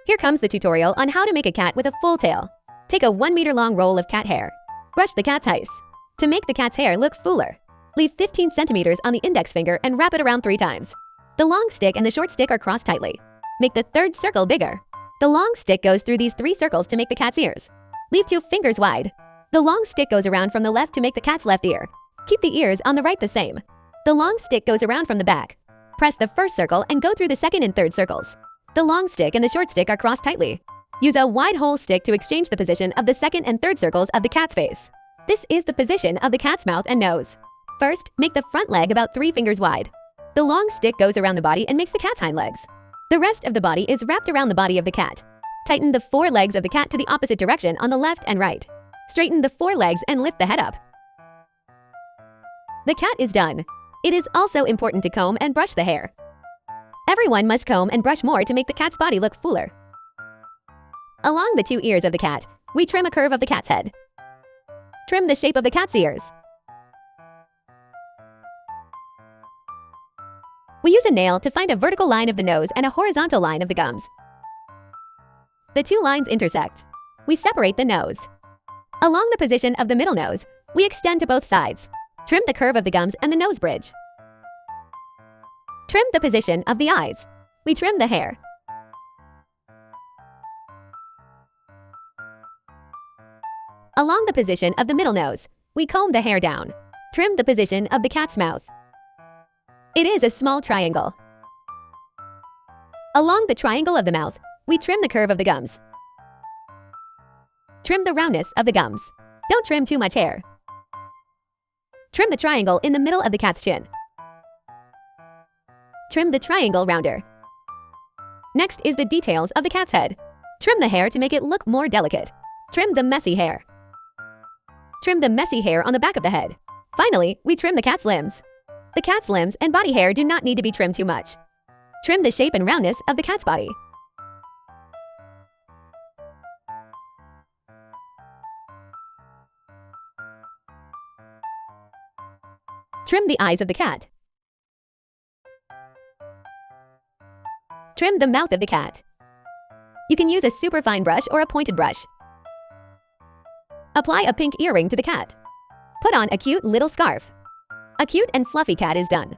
Here comes the tutorial on how to make a cat with a full tail. Take a 1 meter long roll of cat hair. Brush the cat's eyes. To make the cat's hair look fuller, leave 15 centimeters on the index finger and wrap it around 3 times. The long stick and the short stick are crossed tightly. Make the third circle bigger. The long stick goes through these 3 circles to make the cat's ears. Leave 2 fingers wide. The long stick goes around from the left to make the cat's left ear. Keep the ears on the right the same. The long stick goes around from the back. Press the first circle and go through the second and third circles. The long stick and the short stick are crossed tightly. Use a wide hole stick to exchange the position of the second and third circles of the cat's face. This is the position of the cat's mouth and nose. First, make the front leg about 3 fingers wide. The long stick goes around the body and makes the cat's hind legs. The rest of the body is wrapped around the body of the cat. Tighten the 4 legs of the cat to the opposite direction on the left and right. Straighten the 4 legs and lift the head up. The cat is done. It is also important to comb and brush the hair. Everyone must comb and brush more to make the cat's body look fuller. Along the 2 ears of the cat, we trim a curve of the cat's head. Trim the shape of the cat's ears. We use a nail to find a vertical line of the nose and a horizontal line of the gums. The 2 lines intersect. We separate the nose. Along the position of the middle nose, we extend to both sides. Trim the curve of the gums and the nose bridge. Trim the position of the eyes. We trim the hair. Along the position of the middle nose, we comb the hair down. Trim the position of the cat's mouth. It is a small triangle. Along the triangle of the mouth, we trim the curve of the gums. Trim the roundness of the gums. Don't trim too much hair. Trim the triangle in the middle of the cat's chin. Trim the triangle rounder. Next is the details of the cat's head. Trim the hair to make it look more delicate. Trim the messy hair. Trim the messy hair on the back of the head. Finally, we trim the cat's limbs. The cat's limbs and body hair do not need to be trimmed too much. Trim the shape and roundness of the cat's body. Trim the eyes of the cat. Trim the mouth of the cat. You can use a superfine brush or a pointed brush. Apply a pink earring to the cat. Put on a cute little scarf. A cute and fluffy cat is done.